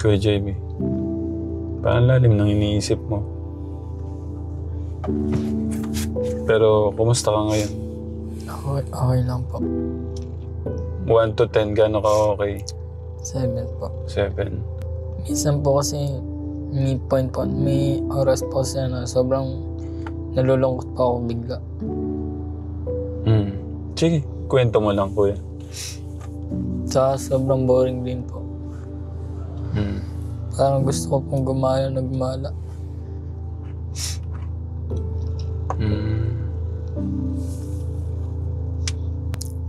Kuya JB, parang lalim ng iniisip mo. Pero, kumusta ka ngayon? Okay lang po. 1 to 10, gaano ka okay? 7 po. 7. Minsan po kasi may oras po kasi na sobrang nalulungkot po ako bigla. Sige, kwento mo lang, kuya. Tsaka sobrang boring din po. Parang gusto ko pong gumala na gumala.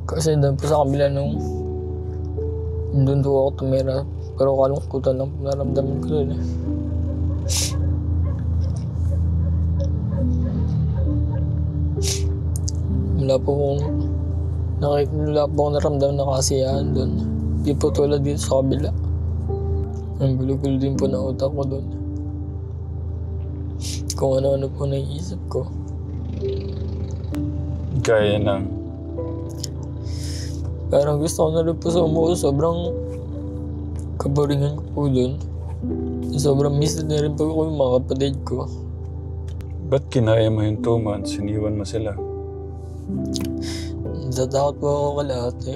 Kasi doon po sa kabila doon po ako tumira. Pero kalungkutan lang po naramdaman ko doon eh. Wala po akong naramdaman na kasiyahan doon. Di po tulad dito sa kabila. Ang gulo-gulo din po na utak ko doon. Kung ano-ano po naiisip ko. Gaya ng... Parang gusto ko na rin po sa umuwi. Sobrang kaboringan ko po doon. Sobrang miss na rin po ako yung mga kapatid ko. Ba't kinaya mo yung 2 months? Iniwan mo sila? Natatakot po ako kalahati.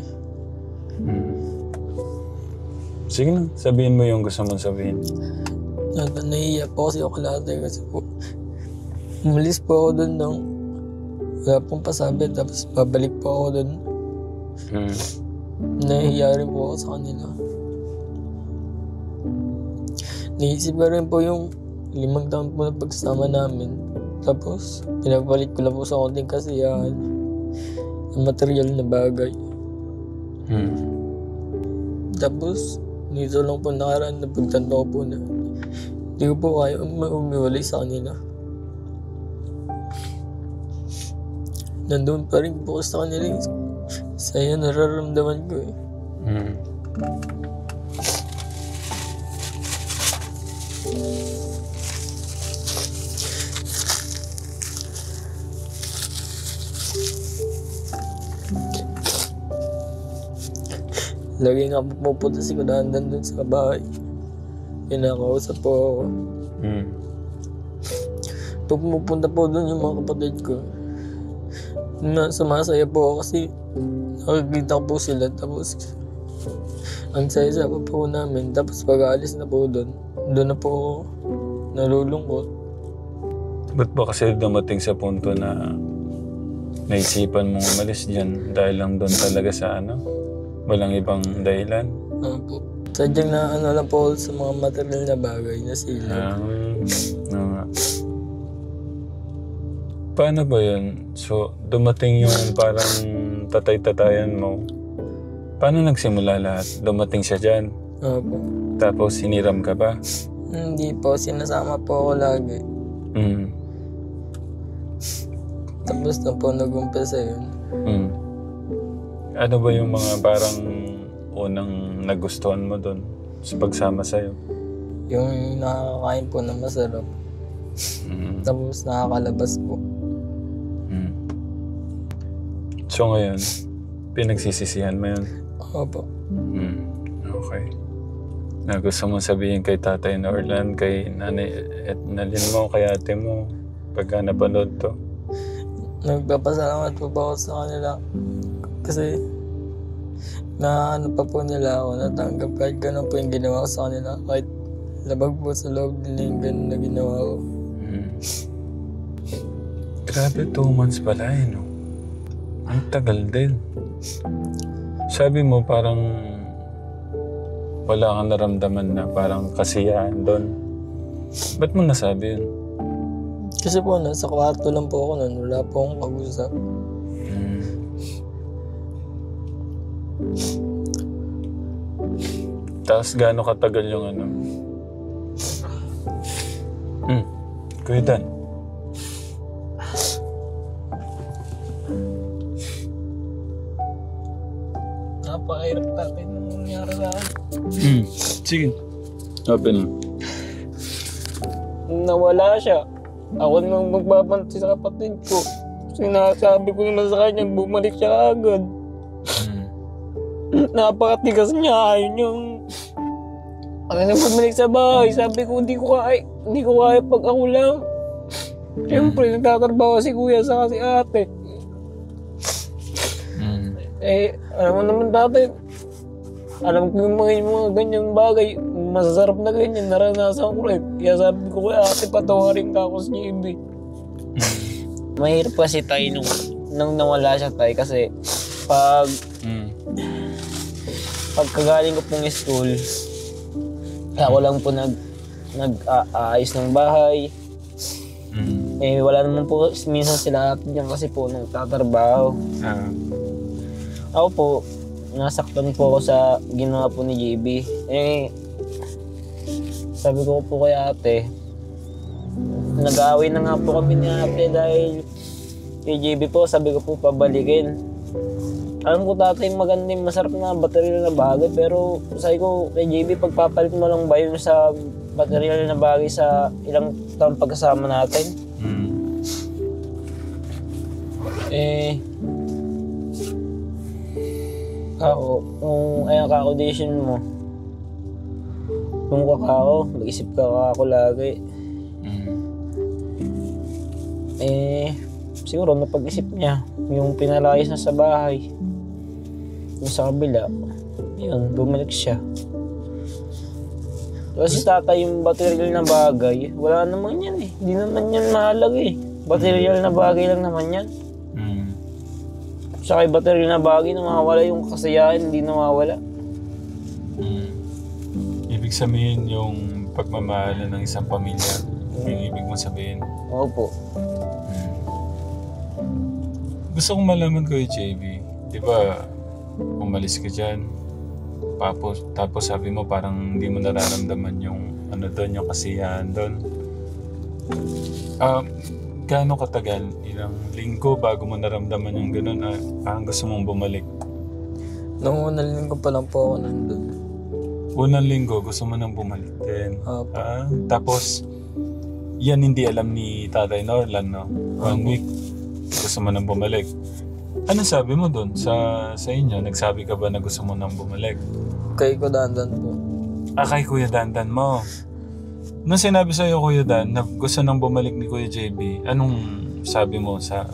Sige na, sabihin mo yung gusto mong sabihin. Nahihiya po kasi ako kalahati kasi po umalis po ako doon nung wala pong pasabi tapos babalik po ako doon. Nahihiya rin po ako sa kanila. Naisip ko rin po yung 5 taon po na pagsasama namin. Tapos pinabalik ko lang po sa konting kasiyahan ng material na bagay. Tapos nito lang po nakaraan na pagtanto ko po na hindi ko po kaya umiwalay sa kanila. Nandun pa rin po sa kanila yung saya nararamdaman ko eh. Lagi nga pupunta si Kudandan dun sa bahay. Kinakausap po ako. Pumupunta po dun yung mga kapatid ko. Sumasaya po ako kasi nakikita ko po sila. Tapos ang saya-saya po namin. Tapos pag-aalis na po doon na po ako nalulungkot. Ba't ba kasi dumating sa punto na naisipan mong umalis dyan dahil lang doon talaga sa walang ibang dahilan? Po. Sadyang na lang po sa mga material na bagay na sila. Paano ba yun? So, dumating yung parang tatay-tatayan mo. Paano nagsimula lahat? Dumating siya dyan? Po. Tapos hiniram ka ba? Hindi po. Sinasama po ako lagi. Tapos na po nag-umpisa yun. Ano ba yung mga parang unang nagustuhan mo doon sa pagsama sa'yo? Yung nakakain po na masarap. Tapos nakakalabas po. So ngayon, pinagsisisihan mo yun? Opo. Okay. Na gusto mong sabihin kay Tatay Norlan, kay Nanay Etnalyn mo, kay ate mo, pagka napanood to? Nagpapasalamat po ba ako sa kanila? Kasi na pa po nila ako, natanggap kahit gano'n po yung ginawa ko sa kanila. Kahit labag po sa loob nila yung gano'n na ginawa ko. Grabe, 2 months pala no? Ang tagal din. Sabi mo parang wala kang naramdaman na parang kasiyahan doon. Ba't mo nasabi yun? Kasi po, nasa kwarto lang po ako nun. Wala po akong pag-usap. Tapos gaano katagal yung Kuya Dan. Napakahirap natin nung nangyari sa akin. Sige. Open na. Nawala siya. Ako nang magbabantay sa kapatid ko. Sinasabi ko naman sa kanya, bumalik siya agad. Napakatigas niya. Ayaw niyang Ano na bumalik sa bahay? Sabi ko, hindi ko kaya pag ako lang. Siyempre, nagtatrabaho si kuya sa si ate. Alam mo naman tatay, alam ko yung mga ganyang bagay, masasarap na ganyan, naranasan ko rin. Kaya sabi ko kay ate, patawarin ka ako sa JB. Mahirap kasi tayo nung nawala siya tayo kasi pagkagaling ko pong school, ako lang po nag-aayos ng bahay. Wala naman po minsan sila ate dyan kasi po nagtatrabaho. Ako po, nasaktan po ako sa ginawa po ni JB. Sabi ko po kay ate, nag-aaway na nga po kami ni ate dahil kay JB po, sabi ko po pabalikin. Alam ko tatay maganda yung masarap na baterya na bagay, pero sabi ko kay JB, pagpapalit mo lang ba yun sa baterya na bagay sa ilang taong pagkasama natin? Kung ayan ka-audition mo, kung kakao, mag-isip ka ako lagi. Siguro napag-isip niya, yung pinalayas na sa bahay, yung sa kabila, yun, bumalik siya. Kasi tatay, yung material na bagay, wala naman yan eh. Hindi naman yan mahalaga eh. Material na bagay lang naman yan. Saka yung baterya na bagay, nawawala yung kasiyahan, hindi nawawala. Ibig sabihin yung pagmamahal ng isang pamilya, yung ibig mo sabihin. Opo. Gusto kong malaman ko yung JB, di ba umalis ka dyan, tapos sabi mo parang hindi mo nararamdaman yung ano doon, yung kasiyahan doon. Gaano katagal? Ilang linggo bago mo naramdaman yung gano'n? Parang gusto mong bumalik? Noong unang linggo pa lang po ako nandun. Unang linggo, gusto mo nang bumalik din? Opo. Tapos, yan hindi alam ni Tatay Norlan, no? 1 week, gusto mo nang bumalik. Ano sabi mo doon sa inyo? Nagsabi ka ba na gusto mo nang bumalik? Kay ko dandan po. Kay Kuya Dandan mo. Nung sinabi sa'yo, Kuya Dan, na gusto nang bumalik ni Kuya JB, anong sabi mo sa...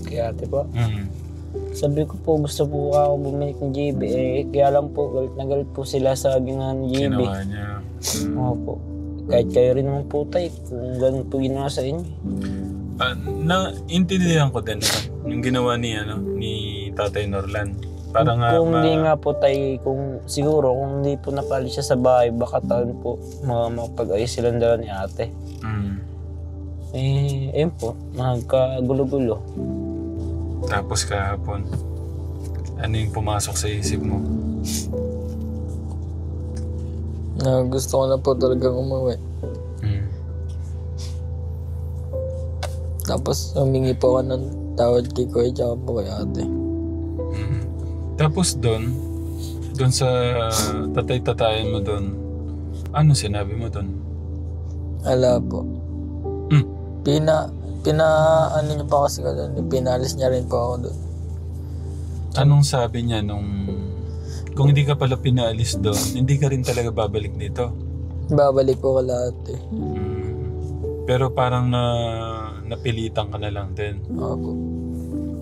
Kay ate po? Sabi ko po, gusto po ako bumalik ni JB. Kaya lang po, galit na galit po sila sa ginawa ni JB. Ginawa niya. Opo. Kahit kayo rin naman po tayo, kung ganun po ginawa sa inyo. Intindihan ko din yung ginawa ni Tatay Norlan. Parang kung hindi nga po tayo, siguro kung hindi po napali siya sa bahay, baka taon po makapag-ayos silang dala ni ate. Ayun po, magkagulo-gulo. Tapos kahapon, ano yung pumasok sa isip mo? Na gusto ko na po talagang umuwi. Tapos humingi po ako ng tawad kay Kuya tsaka po kay ate. Tapos doon sa tatay-tatayan mo doon, ano sinabi mo doon? Ala po. Ano niya pa kasi ko doon, pinalis niya rin po ako doon. Anong sabi niya kung hindi ka pala pinaalis doon, hindi ka rin talaga babalik dito? Babalik po ka lahat eh. Pero parang napilitan ka na lang din. Opo.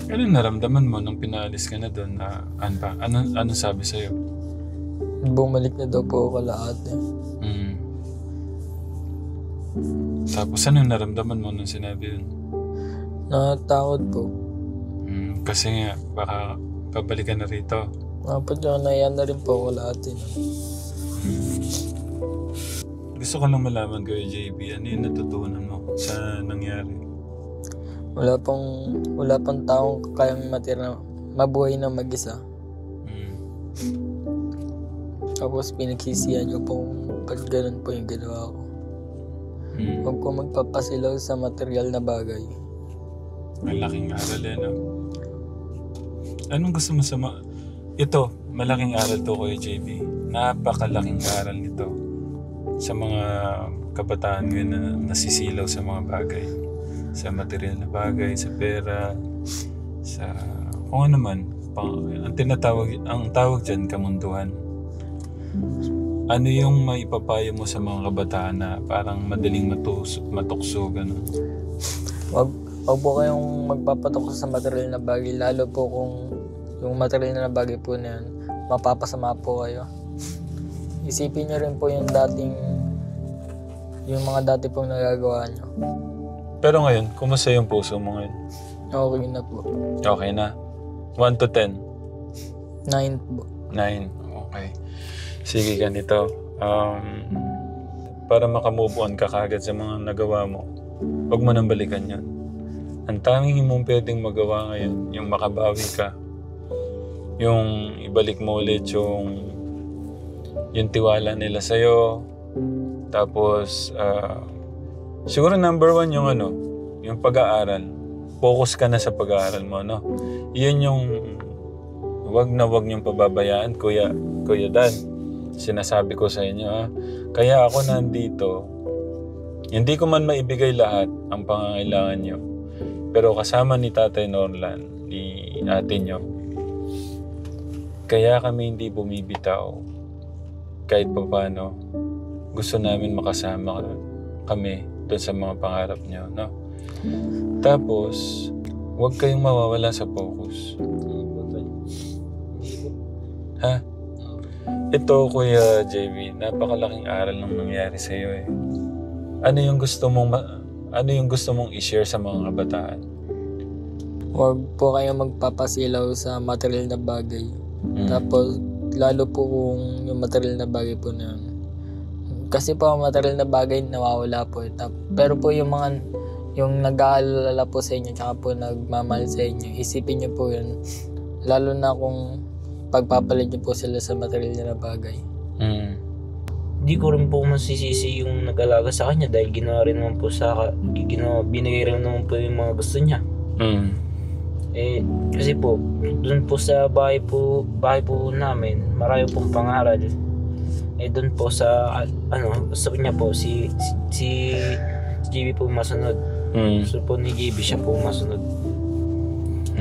Anong naramdaman mo nung pinaalis ka na doon? Ano sabi sa'yo? Bumalik na daw po ako lahat eh. Tapos anong naramdaman mo nung sinabi yun? Nakatakot po. Kasi nga, baka babalik ka na rito. Opo, tsaka naiyan na rin po ako lahat eh. Gusto ko lang malaman kayo, JB, ano yung natutunan mo sa nangyari? Wala pang taong kayang matira, mabuhay na mag-isa. Tapos pinagsisihan niyo pong pag ganun po yung ginawa ko. Huwag ko magpapasilaw sa material na bagay. Malaking aral no? Anong gusto mo sa Ito, malaking aral to Kuya JB. Napakalaking aral nito sa mga kabataan ngayon na nasisilaw sa mga bagay. Sa material na bagay, sa pera, sa kung ano man. Ang tawag dyan, kamunduhan. Ano yung maipapayo mo sa mga kabataan na parang madaling matukso, gano'n? Wag po kayong magpapatok sa material na bagay, lalo po kung yung material na bagay po na yun, mapapasama po kayo. Isipin nyo rin po yung mga dati pong nagagawa nyo. Pero ngayon, kumusta yung puso mo ngayon? Okay na po. Okay na? 1 to 10? 9 po. 9. Okay. Sige, ganito. Para makamove on ka kagad sa mga nagawa mo, huwag mo nang balikan yan. Ang tanging mong pwedeng magawa ngayon, yung makabawi ka, yung ibalik mo ulit yung tiwala nila sa'yo. Tapos, siguro number 1 yung yung pag-aaral. Focus ka na sa pag-aaral mo, no? Yun yung wag niyong pababayaan, Kuya Dan. Sinasabi ko sa inyo, kaya ako nandito. Hindi ko man maibigay lahat ang pangangailangan niyo. Pero kasama ni Tatay Norlan, ni ate niyo, kaya kami hindi bumibitaw. Kahit pa paano, gusto namin makasama kami doon sa mga pangarap niyo, no? Tapos, huwag kayong mawawala sa focus. Ha? Ito, Kuya JV, napakalaking aral ng nangyari sa iyo eh. Ano yung gusto mong i-share sa mga kabataan? Huwag po kayong magpapasilaw sa material na bagay. Tapos, lalo po kung yung material na bagay po na yun. Kasi po, ang material na bagay nawawala po. Pero po yung nag-aalala po sa inyo, tsaka po nagmamahal sa inyo, isipin niyo po yun. Lalo na kung pagpapalit niyo po sila sa material na bagay. Hindi ko rin po masisisi yung nag-alaga sa kanya dahil ginawa rin naman po binigay rin naman po yung mga gusto niya. Kasi po, doon po sa bahay po namin, marami pong pangaral. Doon po sa, gusto niya po, si JB po masunod. Gusto po ni JB siya po masunod.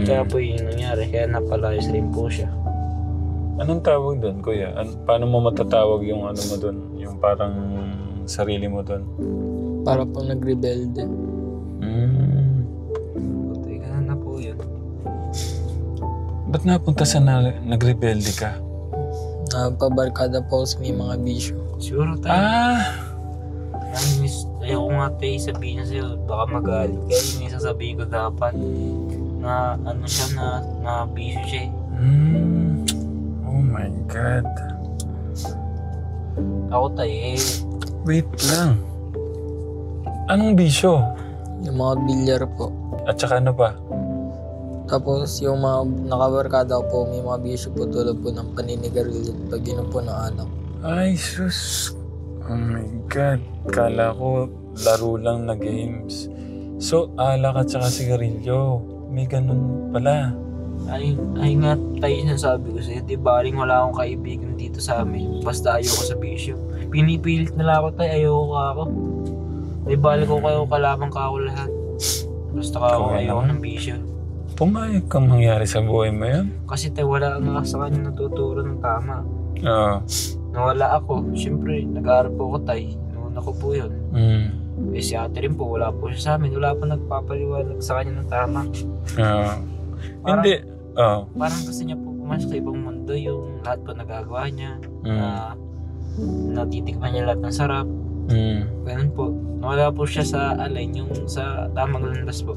Kaya po yung nangyari, kaya napalayas rin po siya. Anong tawag doon, Kuya? Paano mo matatawag yung mo doon? Yung parang sarili mo doon? Para po nag-rebelde. Teka na po yun. Ba't napunta sa nagrebelde ka? Pabarkada po sa may mga bisyo. Siguro tayo. Ayoko nga tayo sabihin sa'yo, baka magalit. Kaya yung sasabihin ko dapat na siya na bisyo siya eh. Oh my God. Ako tayo Wait lang. Anong bisyo? Yung mga bilyar po. At saka ano pa? Tapos yung mga nakabarkada ko po, may mga bisyo po tulad po ng paninigarilyo at pag-inom po ng alak. Ay, sus. Oh my God. Kala ko laro lang na games. So, alak at saka sigarilyo. May ganun pala. Ay nga tayo sinasabi ko sa'yo, di baling wala akong kaibigan dito sa amin. Basta ayoko sa bisyo. Pinipilit nila ako tayo, ayoko ka ako. Di balik ko kayo kalaban ka ako lahat. Basta ka ako, ayoko ng bisyo. Pumayag kang mangyari sa buhay mo yan? Kasi tayo wala nga sa kanya natuturo ng tama. Oo. Nawala ako, syempre nag-aaral po ako tayo. Noon ako po yun. Si ate rin po, wala po siya sa amin. Wala po nagpapaliwanag sa kanya ng tama. Hindi. Parang gusto niya po pumasok sa ibang mundo, yung lahat po nagagawa niya. Natitikman niya lahat ng sarap. Ganun po. Nawala po siya sa yung sa tamang landas po.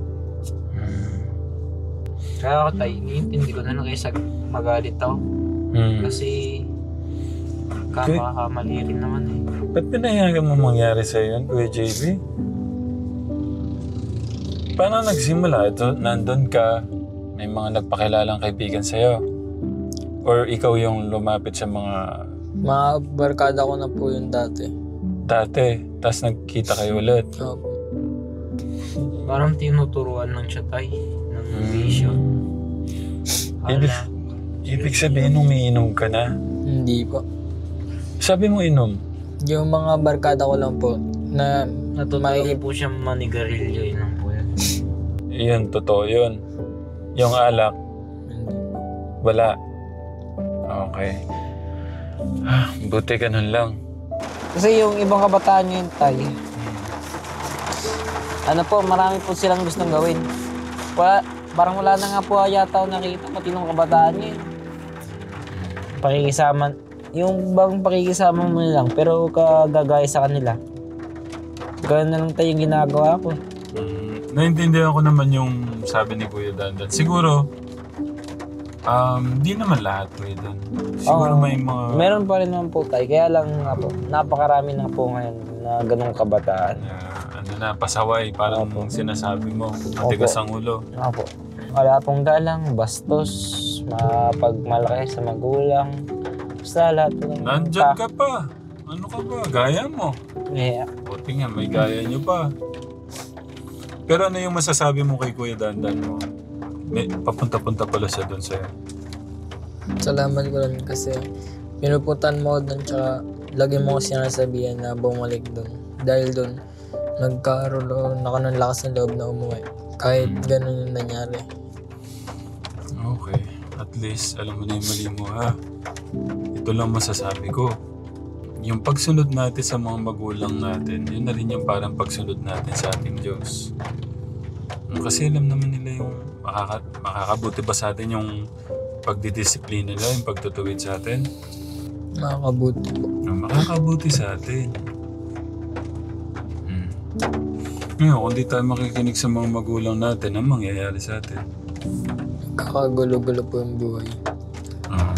Kaya ako tayo, iniintindi ko na kaysa magalit ako. Kasi makakamali rin naman eh. Ba't pinayagan mo mangyari sa'yo yun, Kuya JB? Paano nagsimula? Ito, nandun ka, may mga nagpakilalang kaibigan sa'yo? Or ikaw yung lumapit sa mga... Mga barkada ko na po yun dati. Dati, tapos nagkita kayo ulit? Opo. Parang tinuturuan ng siya tayo, ng bisyo. Ibig sabihin, umiinom ka na? Hindi po. Sabi mo inom? Yung mga barkada ko lang po, na Natutunan po siya manigarilyo, yun lang po yan. Yun, totoo yun. Yung alak, Hindi po. wala. Okay. Buti ganun lang. Kasi yung ibang kabataan ngayon tay, ano po, marami po silang gustong gawin. Parang wala na nga po yata ako nakita pati nung kabataan ngayon. Pakikisama, yung bang pakikisama mo na lang, pero kagagaya sa kanila. Gano'n na lang tayo yung ginagawa ko. Naintindihan ko naman yung sabi ni Kuya Dandan. Siguro, di naman lahat, Kuya Dan. Siguro may mga... Meron pa rin naman po tayo, kaya lang nga po, napakarami na po ngayon na ganong kabataan. pasaway, parang sinasabi mo, matigas ang ulo. Opo. Wala pong galang, bastos, mapagmalaki sa magulang. Basta lahat po ng... Nandyan ka pa. Ano ka ba? Gaya mo. Yeah. Buti nga, may gaya nyo pa. Pero ano yung masasabi mo kay Kuya Dandan mo? May papunta-punta pala siya doon sa'yo. Salamat ko lang kasi pinupuntan mo doon tsaka lagi mo ko sinasabihan na bumalik doon. Dahil doon, nagkaroon ako ng lakas ng loob na umuwi. Kahit ganun yung nangyari. Okay. At least, alam mo na yung mali mo ha. Ito lang masasabi ko. Yung pagsunod natin sa mga magulang natin, yun na rin yung parang pagsunod natin sa ating Diyos. Kasi alam naman nila yung makakabuti ba sa atin yung pagdidisiplina nila, yung pagtutuwid sa atin. Makakabuti po. Makakabuti sa atin. Ngayon, kung di tayo makikinig sa mga magulang natin, ang mangyayari sa atin? Kakagulo-gulo po yung buhay.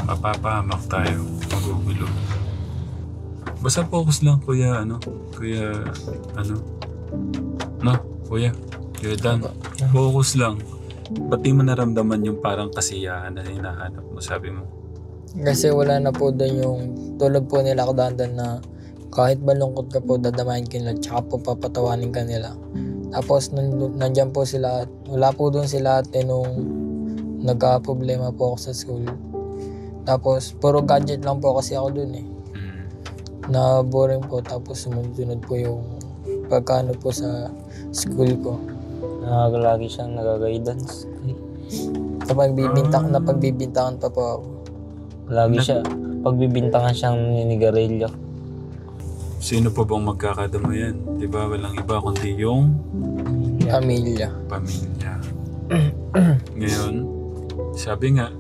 Mapapahamak tayo. Magugulo. Basta focus lang, Kuya Dan. Focus lang. Pati mo naramdaman yung parang kasiyahan na hinahanap mo, sabi mo. Kasi wala na po doon yung tulad po nila ako Dandan na kahit malungkot ka po, dadamahin ka nila tsaka po papatawanin ka nila. Tapos nandyan po sila at wala po doon sila ate nung nagka-problema po ako sa school. Tapos puro gadget lang po kasi ako doon eh. Na boring po tapos sumunod po yung pagkano po sa school ko. Lagi siyang nag-guidance. Napagbibintangan pa po ako. Lagi siya, pagbibintangan siyang ninigarilyo. Sino pa bang magkakadamo yan? Diba walang iba kundi yung Pamilya. Ngayon, sabi nga,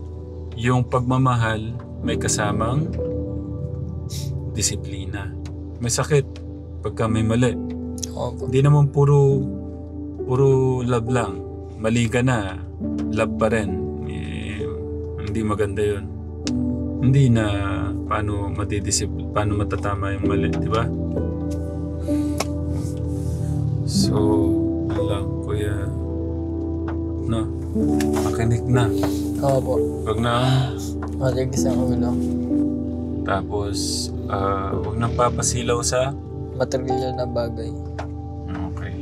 yung pagmamahal may kasamang disiplina. May sakit pagka may mali. Opo. Hindi naman puro love lang. Mali ka na, love pa rin. Hindi maganda yun. Hindi na paano matatama yung mali, di ba? So, lang, Kuya, makinig na. Opo. Wag na, Matigis ang ulo. tapos, wag nang papasilaw sa Material na bagay. okay.